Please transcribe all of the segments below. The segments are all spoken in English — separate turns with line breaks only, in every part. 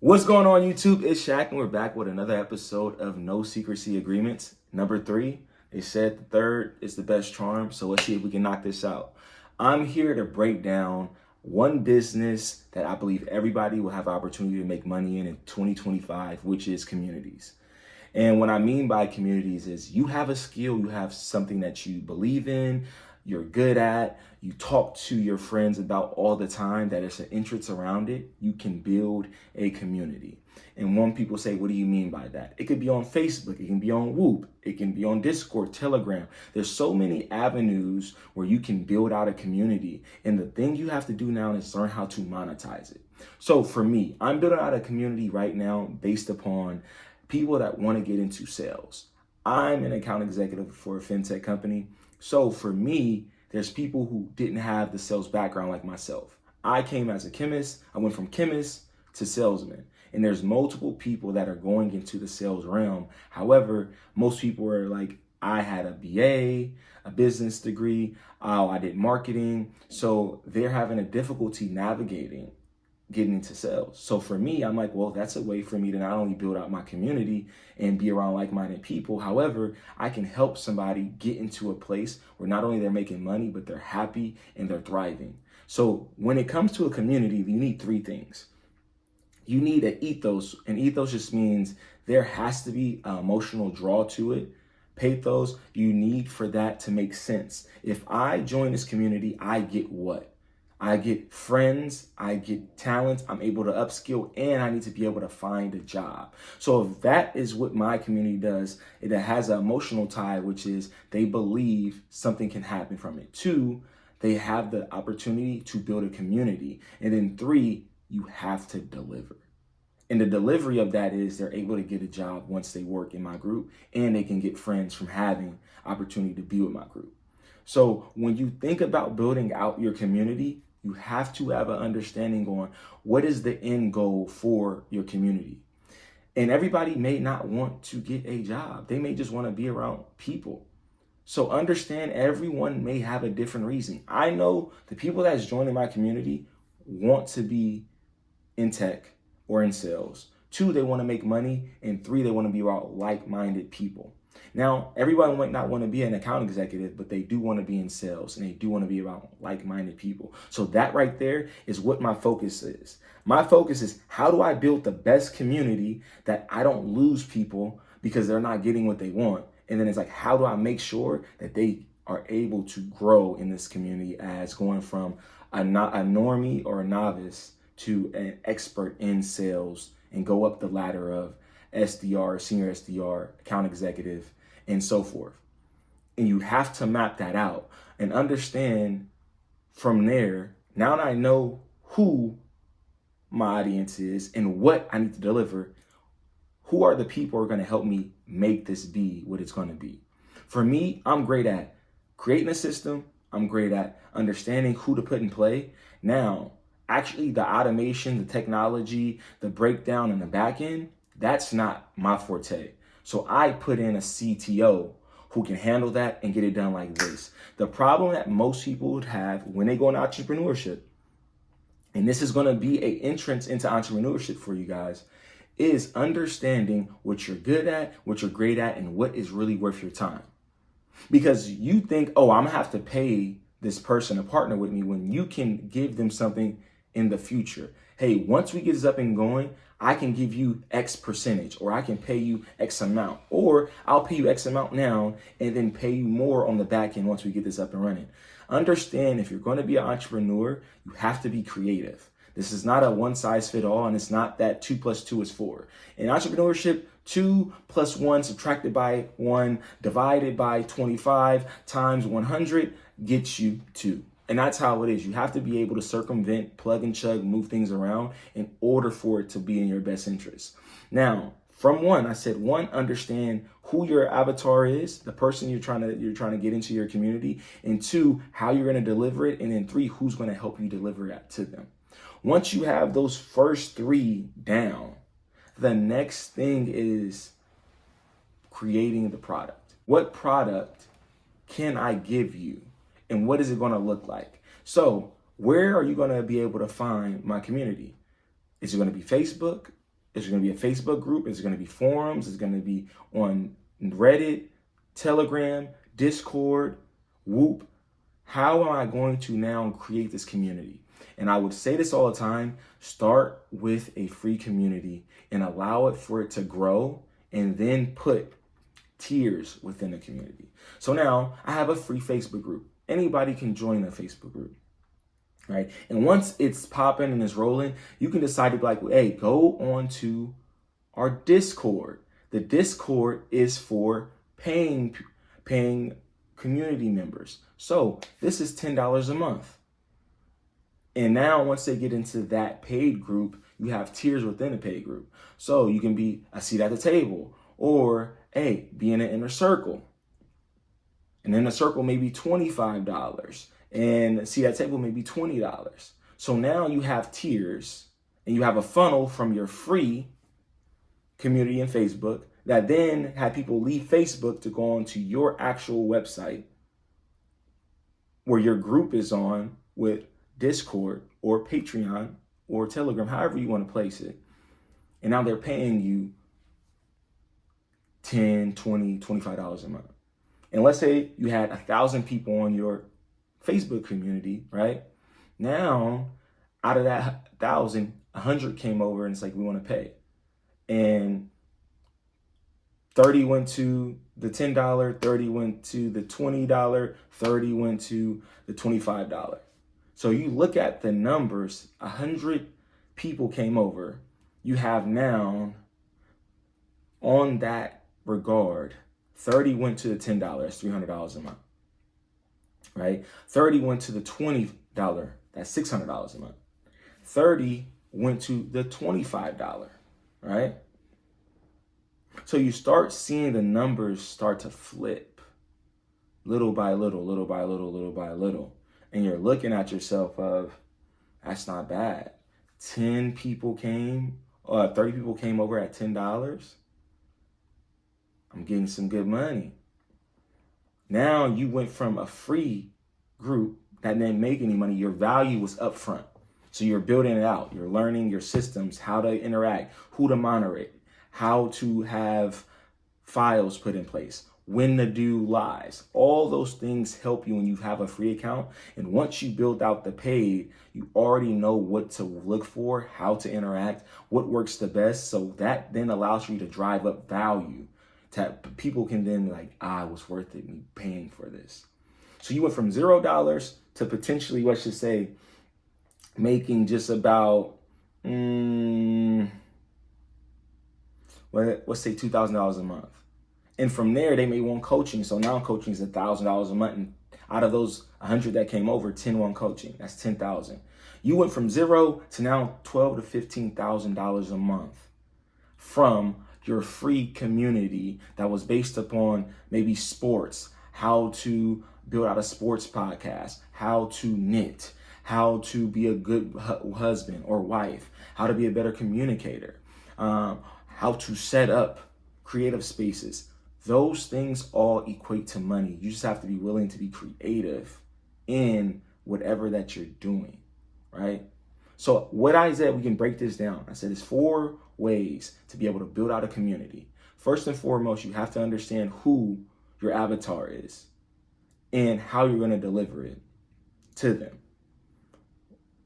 What's going on, YouTube? It's Shaq, and we're back with another episode of No Secrecy Agreements. Number 3. They said the third is the best charm, so let's see if we can knock this out. I'm here to break down one business that I believe everybody will have opportunity to make money in 2025, which is communities. And what I mean by communities is you have a skill, you have something that you believe in, you're good at, you talk to your friends about all the time, that is an interest around it, you can build a community. And when people say, what do you mean by that? It could be on Facebook, it can be on Whoop, it can be on Discord, Telegram. There's so many avenues where you can build out a community. And the thing you have to do now is learn how to monetize it. So for me, I'm building out a community right now based upon people that want to get into sales. I'm an account executive for a fintech company. So for me, there's people who didn't have the sales background like myself. I came as a chemist. I went from chemist to salesman. And there's multiple people that are going into the sales realm. However, most people are like, I had a BA, a business degree. I did marketing. So they're having a difficulty navigating getting into sales. So for me, I'm like, well, that's a way for me to not only build out my community and be around like-minded people. However, I can help somebody get into a place where not only they're making money, but they're happy and they're thriving. So when it comes to a community, you need 3 things. You need an ethos, and ethos just means there has to be an emotional draw to it. Pathos, you need for that to make sense. If I join this community, I get what? I get friends, I get talent, I'm able to upskill, and I need to be able to find a job. So if that is what my community does, it has an emotional tie, which is they believe something can happen from it. 2, they have the opportunity to build a community. And then 3, you have to deliver. And the delivery of that is they're able to get a job once they work in my group, and they can get friends from having opportunity to be with my group. So when you think about building out your community, you have to have an understanding on what is the end goal for your community. And everybody may not want to get a job. They may just want to be around people. So understand everyone may have a different reason. I know the people that's joining my community want to be in tech or in sales. 2, they want to make money. And 3, they want to be around like-minded people. Now, everybody might not want to be an account executive, but they do want to be in sales and they do want to be around like-minded people. So that right there is what my focus is. My focus is, how do I build the best community that I don't lose people because they're not getting what they want? And then it's like, how do I make sure that they are able to grow in this community as going from a normie or a novice to an expert in sales and go up the ladder of SDR, senior SDR, account executive, and so forth. And you have to map that out and understand from there. Now that I know who my audience is and what I need to deliver, who are the people who are going to help me make this be what it's going to be? For me, I'm great at creating a system. I'm great at understanding who to put in play. Now, actually, the automation, the technology, the breakdown, and the back end, that's not my forte. So I put in a CTO who can handle that and get it done like this. The problem that most people would have when they go into entrepreneurship, and this is going to be an entrance into entrepreneurship for you guys, is understanding what you're good at, what you're great at, and what is really worth your time. Because you think, oh, I'm gonna have to pay this person to partner with me, when you can give them something in the future. Hey, once we get this up and going, I can give you X percentage, or I can pay you X amount, or I'll pay you X amount now and then pay you more on the back end once we get this up and running. Understand, if you're going to be an entrepreneur, you have to be creative. This is not a one size fit all, and it's not that 2 + 2 is 4. In entrepreneurship, 2 + 1 subtracted by 1 divided by 25 times 100 gets you 2. And that's how it is. You have to be able to circumvent, plug and chug, move things around in order for it to be in your best interest. Now, from 1, I said 1, understand who your avatar is, the person you're trying to get into your community, and 2, how you're going to deliver it, and then 3, who's going to help you deliver that to them. Once you have those first 3 down, the next thing is creating the product. What product can I give you? And what is it going to look like? So where are you going to be able to find my community? Is it going to be Facebook? Is there going to be a Facebook group? Is there going to be forums? Is it going to be on Reddit, Telegram, Discord, Whoop? How am I going to now create this community? And I would say this all the time, start with a free community and allow it for it to grow, and then put tiers within the community. So now I have a free Facebook group. Anybody can join the Facebook group, right? And once it's popping and it's rolling, you can decide to be like, hey, go on to our Discord. The Discord is for paying community members. So this is $10 a month. And now once they get into that paid group, you have tiers within the paid group. So you can be a seat at the table, or hey, be in an inner circle. And then the circle may be $25, and a seat at the table may be $20. So now you have tiers, and you have a funnel from your free community in Facebook that then had people leave Facebook to go onto your actual website where your group is on with Discord or Patreon or Telegram, however you want to place it. And now they're paying you $10, $20, $25 a month. And let's say you had 1,000 people on your Facebook community, right? Now, out of that 1,000, 100 came over and it's like, we want to pay. And 30 went to the $10, 30 went to the $20, 30 went to the $25. So you look at the numbers, 100 people came over. You have now, on that regard, 30 went to the $10, that's $300 a month, right? 30 went to the $20, that's $600 a month. 30 went to the $25, right? So you start seeing the numbers start to flip little by little, little by little, little by little. And you're looking at yourself of, that's not bad. 30 people came over at $10. I'm getting some good money. Now you went from a free group that didn't make any money. Your value was upfront. So you're building it out. You're learning your systems, how to interact, who to moderate, how to have files put in place, when to do lives. All those things help you when you have a free account. And once you build out the paid, you already know what to look for, how to interact, what works the best. So that then allows you to drive up value. People can then be like, it was worth it, me paying for this. So you went from $0 to potentially, let's just say, making just about, let's say $2,000 a month. And from there, they may want coaching. So now coaching is $1,000 a month. And out of those 100 that came over, 10 want coaching. That's 10,000. You went from 0 to now $12,000 to $15,000 a month from your free community that was based upon maybe sports, how to build out a sports podcast, how to knit, how to be a good husband or wife, how to be a better communicator, how to set up creative spaces. Those things all equate to money. You just have to be willing to be creative in whatever that you're doing, right? So what I said, we can break this down. I said there's 4 ways to be able to build out a community. First and foremost, you have to understand who your avatar is and how you're going to deliver it to them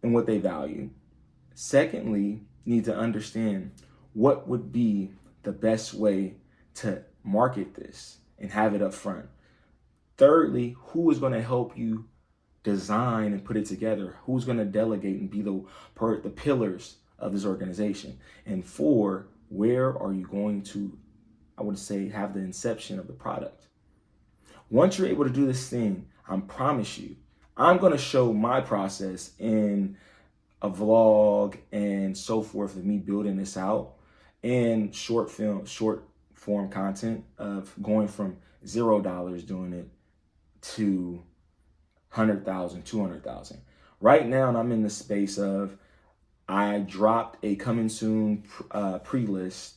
and what they value. Secondly, you need to understand what would be the best way to market this and have it up front. Thirdly, who is going to help you design and put it together? Who's going to delegate and be the pillars of this organization? And 4, where are you going to, I would say, have the inception of the product? Once you're able to do this thing, I promise you, I'm going to show my process in a vlog and so forth of me building this out, and short form content of going from $0 doing it to 100,000, 200,000. Right now, I'm in the space of, I dropped a coming soon pre-list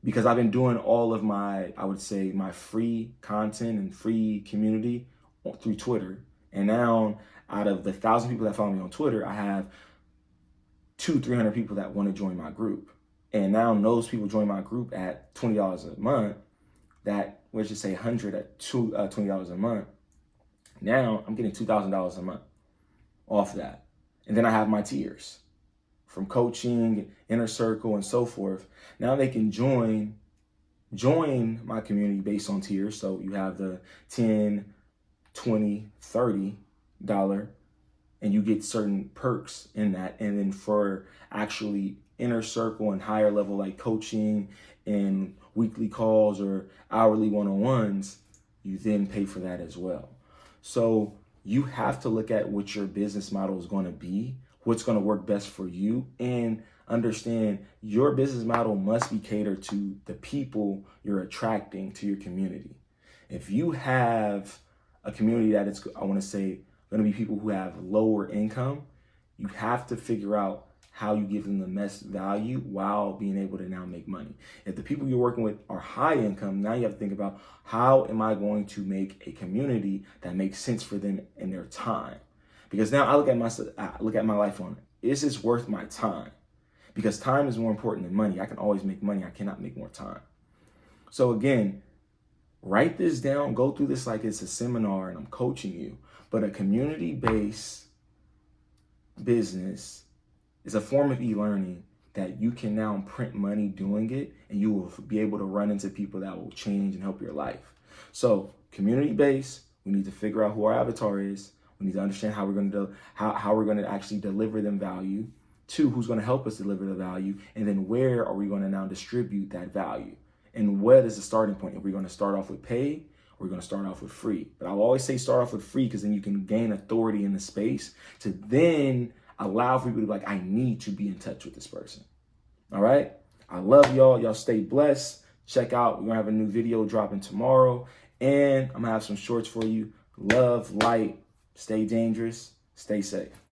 because I've been doing all of my, I would say, my free content and free community through Twitter. And now, out of the 1,000 people that follow me on Twitter, I have 200-300 people that want to join my group. And now those people join my group at $20 a month. That, let's just say 100 at $20 a month. Now I'm getting $2,000 a month off that. And then I have my tiers from coaching, inner circle, and so forth. Now they can join my community based on tiers. So you have the 10, 20, $30, and you get certain perks in that. And then for actually inner circle and higher level like coaching and weekly calls or hourly one-on-ones, you then pay for that as well. So you have to look at what your business model is going to be, what's going to work best for you, and understand your business model must be catered to the people you're attracting to your community. If you have a community that is, I want to say, going to be people who have lower income, you have to figure out how you give them the best value while being able to now make money. If the people you're working with are high income, now you have to think about, how am I going to make a community that makes sense for them in their time? Because now I look at my life on, is this worth my time? Because time is more important than money. I can always make money. I cannot make more time. So again, write this down, go through this like it's a seminar and I'm coaching you. But a community-based business is a form of e-learning that you can now print money doing it, and you will be able to run into people that will change and help your life. So community-based, we need to figure out who our avatar is. We need to understand how we're going to actually deliver them value. 2, who's going to help us deliver the value, and then where are we going to now distribute that value? And what is the starting point? Are we going to start off with pay, or are we going to start off with free? But I'll always say start off with free, because then you can gain authority in the space to then allow for people to be like, I need to be in touch with this person. All right. I love y'all. Y'all stay blessed. Check out, we're going to have a new video dropping tomorrow, and I'm going to have some shorts for you. Love, light, stay dangerous, stay safe.